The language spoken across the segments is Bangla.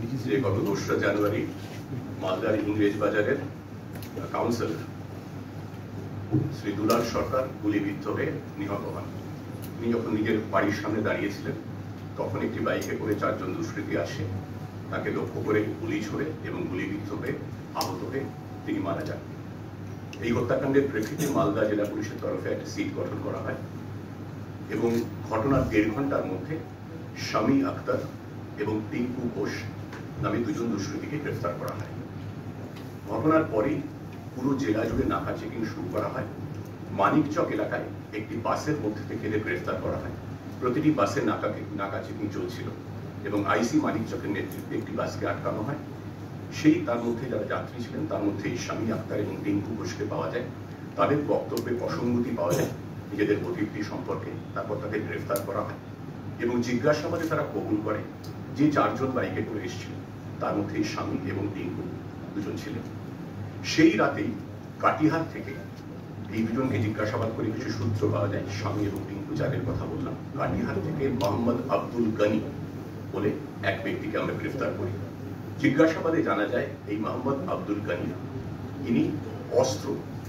যে গত 2রা জানুয়ারি মালদার ইংরেজ বাজারের কাউন্সিলর শ্রী দুলাল সরকার গুলিবিদ্ধ হয়ে নিহত হন। তিনি যখন নিজের বাড়ির সামনে দাঁড়িয়েছিলেন তখন একটি বাইকে করে 4 জন দুষ্কৃতী আসে, তাকে লক্ষ্য করে গুলি ছোড়ে এবং গুলিবিদ্ধ হয়ে আহত হয়ে তিনি মারা যান। এই হত্যাকাণ্ডের প্রেক্ষিতে মালদা জেলা পুলিশের তরফে একটা সিট গঠন করা হয় এবং ঘটনার 1.5 ঘন্টার মধ্যে শামী আক্তার এবং টিঙ্কু ঘোষ নামে 2 জন দুষ্কৃতীকে গ্রেফতার করা হয়। ঘটনার পরেই পুরো জেলা জুড়ে নাকা চেকিং শুরু করা হয়। মানিকচক এলাকায় একটি বাসের মধ্যে থেকে এদের গ্রেফতার করা হয়। প্রতিটি বাসে নাকা চেকিং চলছিল এবং আইসি মানিকচকের নেতৃত্বে একটি বাসকে আটকানো হয়। সেই তার মধ্যে যারা যাত্রী ছিলেন তার মধ্যে শামী আক্তার এবং টিঙ্কু ঘোষকে পাওয়া যায়। তাদের বক্তব্যে অসঙ্গতি পাওয়া যায় নিজেদের অতীতটি সম্পর্কে। তারপর তাদের গ্রেফতার করা হয় এবং জিজ্ঞাসাবাদে তারা কবুল করে যে 4 জন বাইকে করে এসেছিল তার মধ্যে শামী এবং টিঙ্কু 2 জন ছিলেন। সেই রাতেই কাটিহার থেকে এই 2 জনকে জিজ্ঞাসাবাদ করে কিছু সূত্র পাওয়া যায়। শামী এবং টিঙ্কু যাদের কথা বললাম, কাটিহার থেকে মোহাম্মদ আব্দুল গনি বলে এক ব্যক্তিকে আমরা গ্রেফতার করি। জিজ্ঞাসাবাদে জানা যায় এই মোহাম্মদ আব্দুল গনি ইনি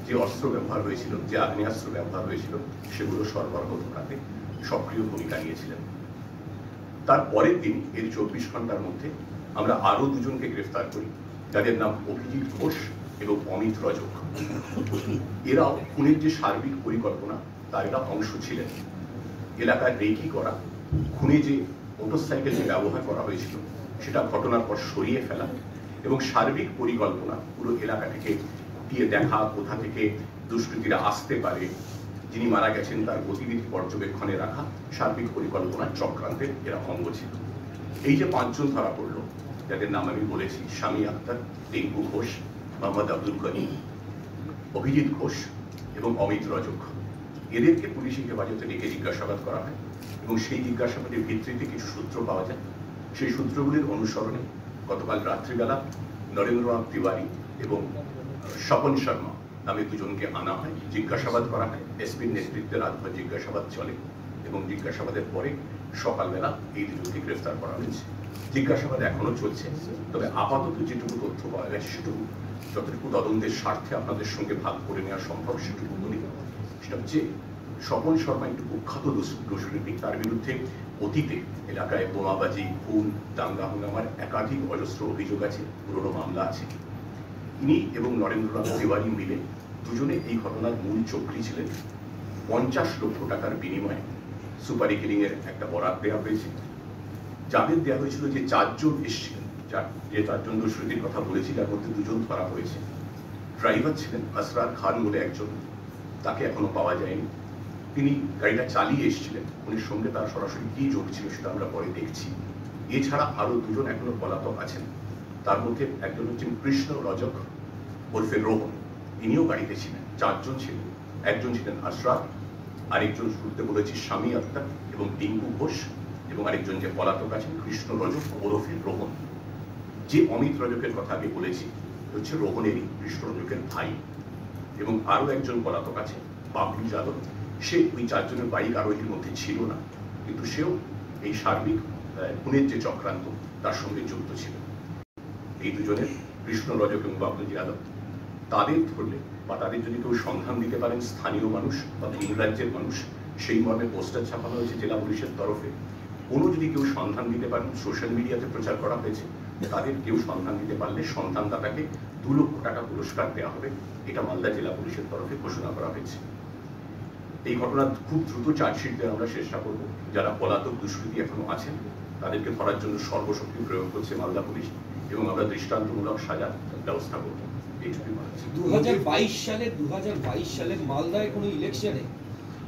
যে অস্ত্র ব্যবহার হয়েছিল, যে আগ্নেয়াস্ত্র ব্যবহার হয়েছিল সেগুলো সরবরাহ করাতে সক্রিয় ভূমিকা নিয়েছিলেন। তার পরের দিন এর 24 ঘন্টার মধ্যে আমরা আরো 2 জনকে গ্রেফতার করি, যাদের নাম অভিজিৎ ঘোষ এবং অমিত রজক। এরাও খুনের যে সার্বিক পরিকল্পনা তার এরা অংশ ছিলেন। এলাকায় রেকি করা, খুনে যে মোটরসাইকেল ব্যবহার করা হয়েছিল সেটা ঘটনার পর সরিয়ে ফেলা এবং সার্বিক পরিকল্পনা পুরো এলাকা থেকে দিয়ে দেখা, কোথা থেকে দুষ্কৃতীরা আসতে পারে, যিনি মারা গেছেন তার গতিবিধি পর্যবেক্ষণে রাখা সার্বিক পরিকল্পনার চক্রান্তের এরা অঙ্গ ছিল। এই যে 5 জন ধরা পড়লো, যাদের নাম আমি বলেছি, শামী আক্তার, টিঙ্কু ঘোষ, মোহাম্মদ আব্দুল গনি, অভিজিৎ ঘোষ এবং অমিত রজক, এদেরকে পুলিশি হেফাজতে রেখে জিজ্ঞাসাবাদ করা হয় এবং সেই জিজ্ঞাসাবাদের ভিত্তিতে কিছু সূত্র পাওয়া যায়। সেই সূত্রগুলির অনুসরণে গতকাল রাত্রিবেলা নরেন্দ্রনাথ তিওয়ারি এবং স্বপন শর্মা নামে 2 জনকে আনা হয়, জিজ্ঞাসাবাদ করা হয়। এসপির নেতৃত্বে রাতভর জিজ্ঞাসাবাদ চলে এবং জিজ্ঞাসাবাদের পরে সকালবেলা এই 2 জনকে গ্রেফতার করা হয়েছে। জিজ্ঞাসাবাদ এখনো চলছে, তবে আপাতত যেটুকু তথ্য পাওয়া গেছে সেটুকু যতটুকু তদন্তের স্বার্থে আপনাদের সঙ্গে ভাগ করে নেওয়া সম্ভব সেটুকু বলি। সেটা হচ্ছে স্বপন শর্মা একটু কুখ্যাত দুষ্কৃতী। তার বিরুদ্ধে অতীতে এলাকায় বোমাবাজি, খুন, দাঙ্গা হাঙ্গামার একাধিক অজস্র অভিযোগ আছে, পুরনো মামলা আছে। ইনি এবং নরেন্দ্রনাথ তিওয়ারি মিলে 2 জনে এই ঘটনার মূল চক্রী ছিলেন। 50 লক্ষ টাকার বিনিময়ে সুপারি কিলিং এর একটা বরাত দেওয়া হয়েছে। যাদের দেওয়া হয়েছিল যে 4 জন এসেছিলেন, যে 4 জন দুষ্কৃতীর কথা বলেছি, যার মধ্যে 2 জন ধরা হয়েছে। ড্রাইভার ছিলেন আসরার খান বলে একজন, তাকে এখনো পাওয়া যায়নি। তিনি গাড়িটা চালিয়ে এসেছিলেন, উনি সঙ্গে তার সরাসরি কি যোগ ছিল সেটা আমরা পরে দেখছি। এছাড়া আরো 2 জন এখনো পলাতক আছেন। তার মধ্যে একজন হচ্ছেন কৃষ্ণ রজক ওরফে রোহন, তিনিও গাড়িতে ছিলেন। 4 জন ছিলেন, একজন ছিলেন আশরাফ, আরেকজন শুরুতে বলেছি শামী আক্তার এবং টিঙ্কু ঘোষ, এবং আরেকজন যে পলাতক আছেন কৃষ্ণ রজক ওরফে রোহন। যে অমিত রজকের কথা আমি বলেছি হচ্ছে রোহনেরই, কৃষ্ণ রজকের ভাই। এবং আরো একজন পলাতক আছে বাবলু যাদব, সে ওই 4 জনের বাইক আরোহীর মধ্যে ছিল না, কিন্তু সেও এই সার্বিক খুনের যে চক্রান্ত তার সঙ্গে যুক্ত ছিল। এই 2 জনের, কৃষ্ণ রজক এবং বাবলু যাদব, তাদের ধরলে বা তাদের যদি কেউ সন্ধান দিতে পারেন স্থানীয় মানুষ বা ভিন রাজ্যের মানুষ, সেই মর্মে পোস্টার ছাপানো হয়েছে জেলা পুলিশের তরফে। কোনো যদি কেউ সন্ধান দিতে পারেন, সোশ্যাল মিডিয়াতে প্রচার করা হয়েছে, তাদের কেউ সন্ধান দিতে পারলে সন্ধানদাতাকে 2 লক্ষ টাকা পুরস্কার দেওয়া হবে, এটা মালদা জেলা পুলিশের তরফে ঘোষণা করা হয়েছে। এই ঘটনা খুব দ্রুত চার্জশিট দেওয়ার আমরা চেষ্টা করব। যারা পলাতক দুষ্কৃতী এখনো আছেন তাদেরকে ধরার জন্য সর্বশক্তি প্রয়োগ করছে মালদা পুলিশ এবং আমরা দৃষ্টান্তমূলক সাজার ব্যবস্থা করব। এইটুকুই বলা হচ্ছে। 2022 সালের মালদায় কোনো ইলেকশনে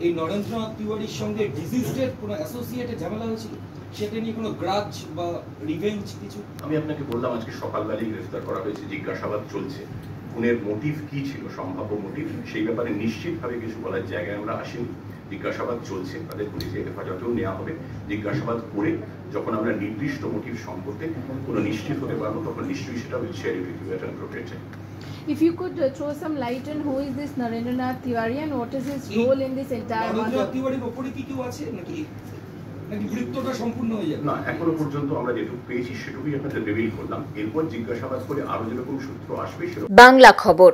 এই নরেন্দ্রনাথ তিওয়ারির সঙ্গে ডিজিজের কোনো অ্যাসোসিয়েটে ঝামেলা হয়েছিল, সেটা নিয়ে কোনো গ্রাজ বা রিভেঞ্জ কিছু? আমি আপনাকে বললাম আজকে সকালবেলায় গ্রেফতার করা হয়েছে, জিজ্ঞাসাবাদ চলছে। খুনের মোটিভ কি ছিল, সম্ভাব্য মোটিভ, সেই ব্যাপারে নিশ্চিতভাবে কিছু বলার জায়গায় আমরা আসিনি। জিজ্ঞাসাবাদ চলছে, তাদের পুলিশের হেফাজতেও নেওয়া হবে। জিজ্ঞাসাবাদ করে যখন আমরা নির্দিষ্ট মোটিভ সম্পর্কে কোনো নিশ্চিত হতে পারবো তখন নিশ্চয়ই সেটা will share it with you at an appropriate time. If you could throw some light on who is this Narendranath Tiwari and what is his role in this entire matter? Narendranath Tiwariর উপরে কি কেউ আছে নাকি? নাকি বৃত্তটা সম্পূর্ণ হয়ে যাবে? না, এখনো পর্যন্ত আমরা যেটুকু পেয়েছি সেটুকুই আপনাদের রিভিল করলাম। এরপর জিজ্ঞাসাবাদ করে আরো যেরকম সূত্র আসবে সেরকম। বাংলা খবর,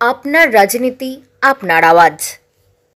আপনার রাজনীতি, আপনার আওয়াজ।